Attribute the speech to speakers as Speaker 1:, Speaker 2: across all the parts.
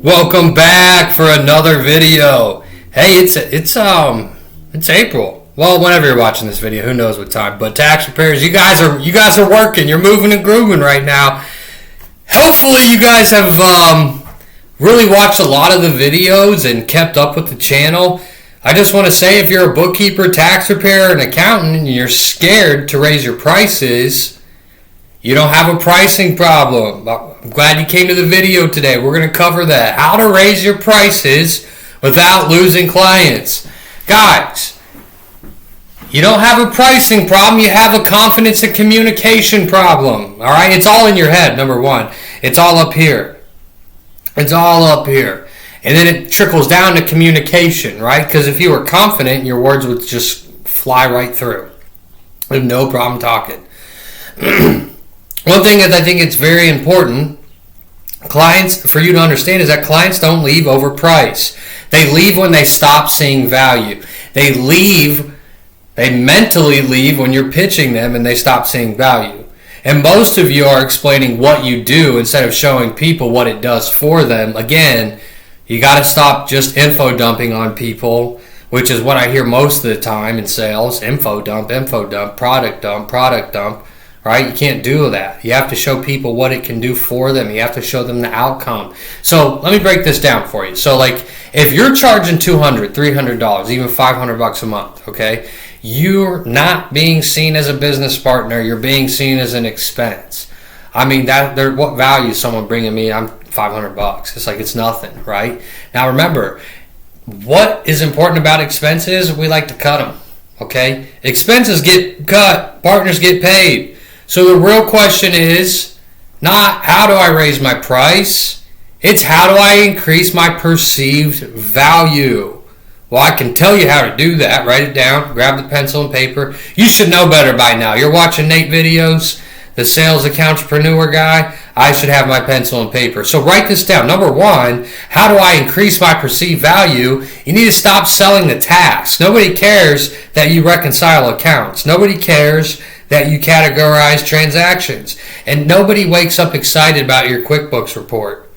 Speaker 1: Welcome back for another video. Hey, it's April. Well, whenever you're watching this video, who knows what time? But tax preparers, you guys are working. You're moving and grooving right now. Hopefully, you guys have really watched a lot of the videos and kept up with the channel. I just want to say, if you're a bookkeeper, tax preparer, and accountant, and you're scared to raise your prices, you don't have a pricing problem. I'm glad you came to the video today. We're going to cover that. How to raise your prices without losing clients. Guys, you don't have a pricing problem. You have a confidence and communication problem. All right? It's all in your head, number one. It's all up here. It's all up here. And then it trickles down to communication, right? Because if you were confident, your words would just fly right through. You have no problem talking. One thing that I think it's very important, for you to understand, is that clients don't leave over price. They leave when they stop seeing value. They mentally leave when you're pitching them and they stop seeing value. And most of you are explaining what you do instead of showing people what it does for them. Again, you got to stop just info dumping on people, which is what I hear most of the time in sales. Info dump, product dump. Right? You can't do that. You have to show people what it can do for them. You have to show them the outcome. So let me break this down for you. So like, if you're charging $200, $300, even $500 a month, okay, you're not being seen as a business partner. You're being seen as an expense. I mean, what value is someone bringing me? I'm $500. It's like, it's nothing, right? Now remember, what is important about expenses? We like to cut them, okay? Expenses get cut, partners get paid. So the real question is not how do I raise my price, it's how do I increase my perceived value. Well, I can tell you how to do that. Write it down, grab the pencil and paper. You should know better by now. You're watching Nate videos, the sales accountrepreneur guy. I should have my pencil and paper. So write this down. Number one, how do I increase my perceived value? You need to stop selling the task. Nobody cares that you reconcile accounts. Nobody cares that you categorize transactions. And nobody wakes up excited about your QuickBooks report.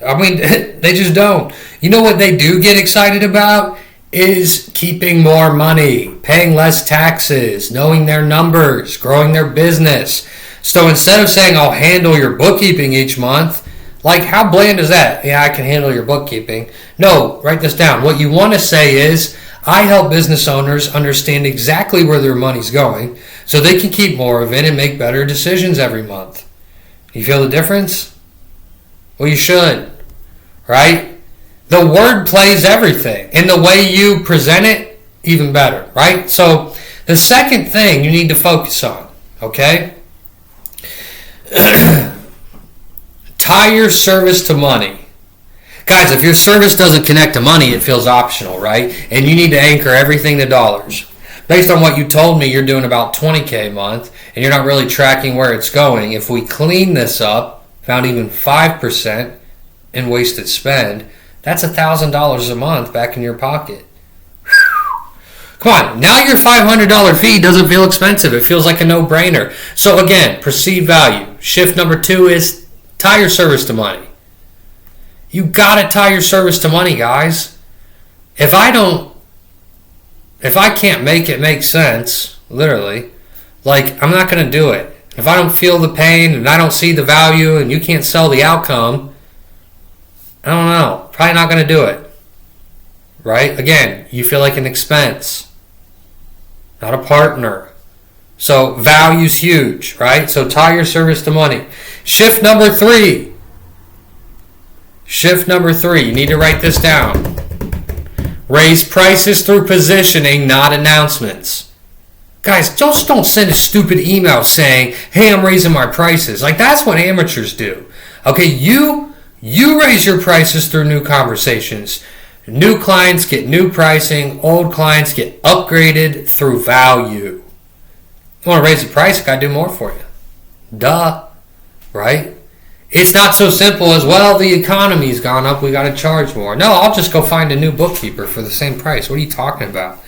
Speaker 1: I mean, they just don't. You know what they do get excited about? Is keeping more money, paying less taxes, knowing their numbers, growing their business. So instead of saying, I'll handle your bookkeeping each month, like, how bland is that? Yeah, I can handle your bookkeeping. No, write this down. What you want to say is, I help business owners understand exactly where their money's going so they can keep more of it and make better decisions every month. You feel the difference? Well, you should, right? The word plays everything, and the way you present it, even better, right? So the second thing you need to focus on, okay? Tie your service to money. Guys, if your service doesn't connect to money, it feels optional, right? And you need to anchor everything to dollars. Based on what you told me, you're doing about $20K a month, and you're not really tracking where it's going. If we clean this up, found even 5% in wasted spend, that's $1,000 a month back in your pocket. Come on, now your $500 fee doesn't feel expensive. It feels like a no-brainer. So again, perceived value. Shift number 2 is tie your service to money. You gotta tie your service to money, guys. If I can't make it make sense, literally, like, I'm not gonna do it. If I don't feel the pain and I don't see the value and you can't sell the outcome, I don't know, probably not gonna do it. Right? Again, you feel like an expense, not a partner. So value's huge, right? So tie your service to money. Shift number 3. You need to write this down. Raise prices through positioning, not announcements. Guys, just don't send a stupid email saying, hey, I'm raising my prices. Like, that's what amateurs do. Okay, you raise your prices through new conversations. New clients get new pricing. Old clients get upgraded through value. You want to raise the price, I got to do more for you. Duh. Right? It's not so simple as, well, the economy's gone up, we got to charge more. No, I'll just go find a new bookkeeper for the same price. What are you talking about?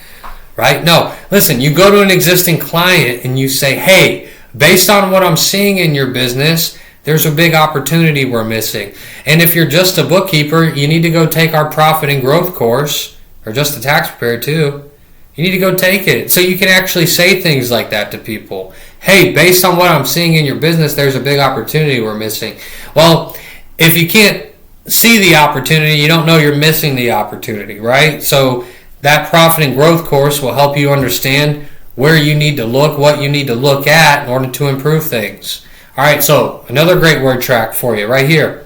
Speaker 1: Right? No. Listen, you go to an existing client and you say, hey, based on what I'm seeing in your business, There's a big opportunity we're missing. And if you're just a bookkeeper, you need to go take our profit and growth course, or just a tax preparer too. You need to go take it so you can actually say things like that to people. Hey, based on what I'm seeing in your business, there's a big opportunity we're missing. Well, if you can't see the opportunity, you don't know you're missing the opportunity, right? So that profit and growth course will help you understand where you need to look, what you need to look at in order to improve things. All right, so another great word track for you right here.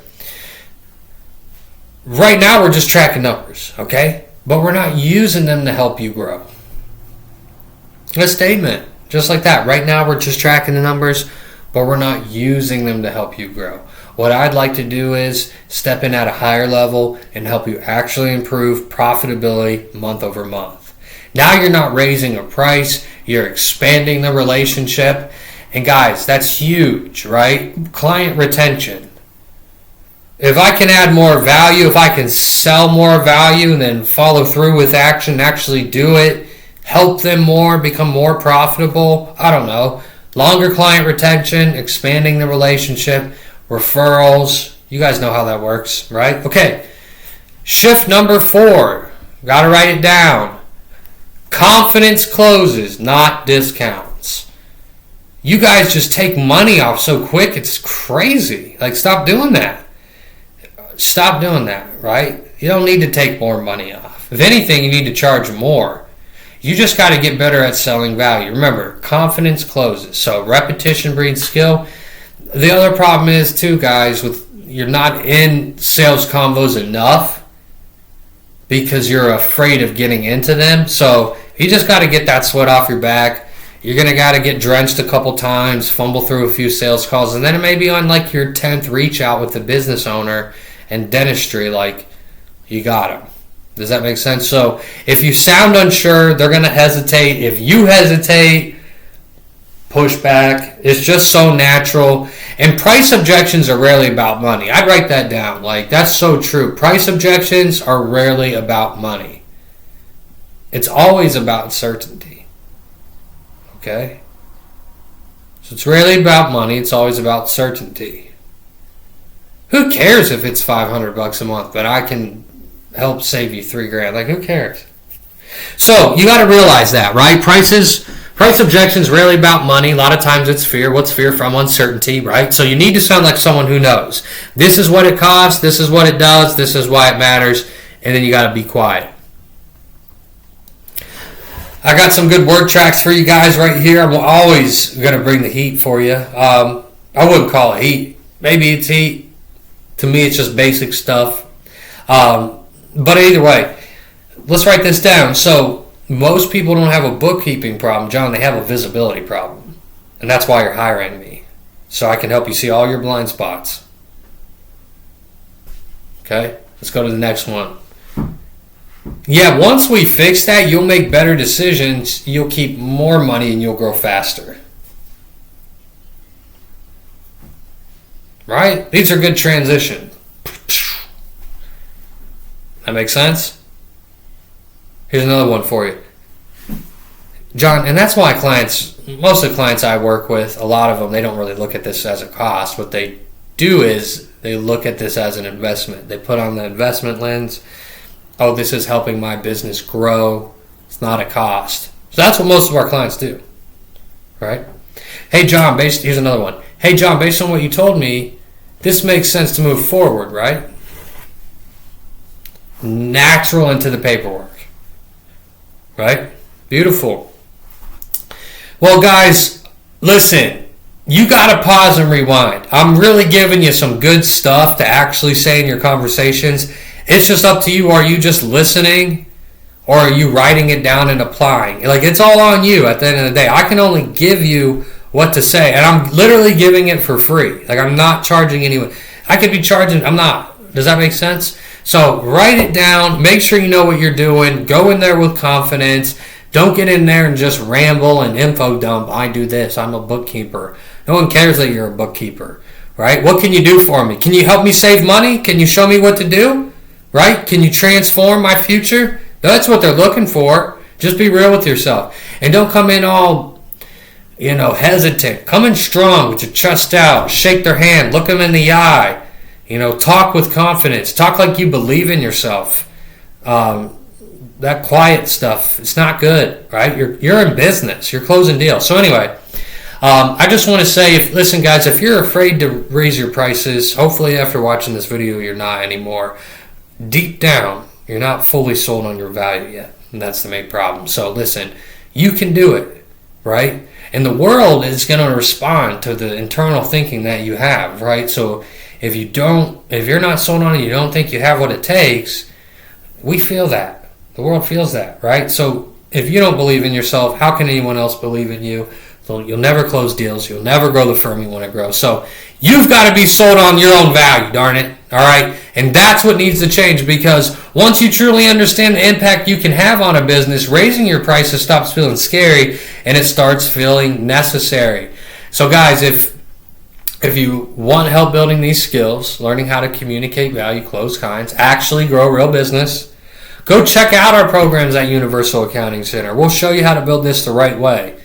Speaker 1: Right now we're just tracking numbers, okay? But we're not using them to help you grow. A statement, just like that. Right now we're just tracking the numbers, but we're not using them to help you grow. What I'd like to do is step in at a higher level and help you actually improve profitability month over month. Now you're not raising a price, you're expanding the relationship. And guys, that's huge, right? Client retention. If I can add more value, if I can sell more value and then follow through with action, actually do it, help them more, become more profitable, I don't know. Longer client retention, expanding the relationship, referrals. You guys know how that works, right? Okay. Shift number 4. Got to write it down. Confidence closes, not discounts. You guys just take money off so quick, it's crazy. Like, stop doing that. Stop doing that, right? You don't need to take more money off. If anything, you need to charge more. You just got to get better at selling value. Remember, confidence closes. So repetition breeds skill. The other problem is, too, guys, with you're not in sales convos enough because you're afraid of getting into them. So you just got to get that sweat off your back. You're going to got to get drenched a couple times, fumble through a few sales calls, and then it may be on like your 10th reach out with the business owner and dentistry, like you got them. Does that make sense? So if you sound unsure, they're going to hesitate. If you hesitate, push back. It's just so natural. And price objections are rarely about money. I'd write that down. Like, that's so true. Price objections are rarely about money. It's always about certainty. Okay? So it's rarely about money. It's always about certainty. Who cares if it's $500 a month, but I can help save you $3,000? Like, who cares? So you got to realize that, right? Price objections rarely about money. A lot of times it's fear. What's fear from? Uncertainty, right? So you need to sound like someone who knows. This is what it costs. This is what it does. This is why it matters. And then you got to be quiet. I got some good word tracks for you guys right here. I'm always going to bring the heat for you. I wouldn't call it heat. Maybe it's heat. To me, it's just basic stuff. But either way, let's write this down. So most people don't have a bookkeeping problem, John. They have a visibility problem. And that's why you're hiring me. So I can help you see all your blind spots. Okay? Let's go to the next one. Yeah, once we fix that, you'll make better decisions, you'll keep more money, and you'll grow faster. Right? These are good transition. That makes sense? Here's another one for you. John, and that's why most of the clients I work with, a lot of them, they don't really look at this as a cost. What they do is they look at this as an investment. They put on the investment lens. Oh, this is helping my business grow. It's not a cost. So that's what most of our clients do, right? Hey, John, here's another one. Hey, John, based on what you told me, this makes sense to move forward, right? Natural into the paperwork, right? Beautiful. Well, guys, listen, you got to pause and rewind. I'm really giving you some good stuff to actually say in your conversations. It's just up to you. Are you just listening or are you writing it down and applying? Like, it's all on you at the end of the day. I can only give you what to say, and I'm literally giving it for free. Like, I'm not charging anyone. I could be charging. I'm not. Does that make sense? So write it down. Make sure you know what you're doing. Go in there with confidence. Don't get in there and just ramble and info dump. I do this. I'm a bookkeeper. No one cares that you're a bookkeeper, right? What can you do for me? Can you help me save money? Can you show me what to do? Right? Can you transform my future? That's what they're looking for. Just be real with yourself. And don't come in all hesitant. Come in strong with your chest out. Shake their hand. Look them in the eye. Talk with confidence. Talk like you believe in yourself. That quiet stuff, it's not good, right? You're in business. You're closing deals. So anyway, I just want to say, listen, guys, if you're afraid to raise your prices, hopefully after watching this video, you're not anymore. Deep down, you're not fully sold on your value yet, and that's the main problem. So listen, you can do it, right? And the world is going to respond to the internal thinking that you have, right? So if you're not sold on it, you don't think you have what it takes, we feel that. The world feels that, right? So if you don't believe in yourself, how can anyone else believe in you? So you'll never close deals. You'll never grow the firm you want to grow. So you've got to be sold on your own value, darn it. All right? And that's what needs to change, because once you truly understand the impact you can have on a business, raising your prices stops feeling scary and it starts feeling necessary. So guys, if you want help building these skills, learning how to communicate value, close clients, actually grow real business, go check out our programs at Universal Accounting Center. We'll show you how to build this the right way.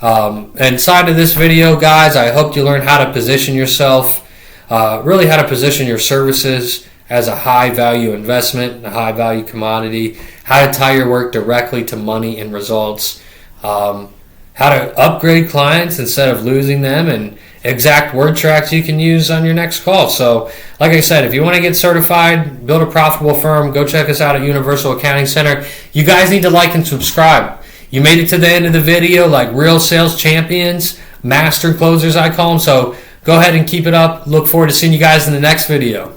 Speaker 1: Inside of this video, guys, I hope you learn how to position yourself, really how to position your services as a high-value investment, a high-value commodity, how to tie your work directly to money and results, how to upgrade clients instead of losing them, and exact word tracks you can use on your next call. So, like I said, if you want to get certified, build a profitable firm, go check us out at Universal Accounting Center. You guys need to like and subscribe. You made it to the end of the video like real sales champions, master closers I call them. So go ahead and keep it up. Look forward to seeing you guys in the next video.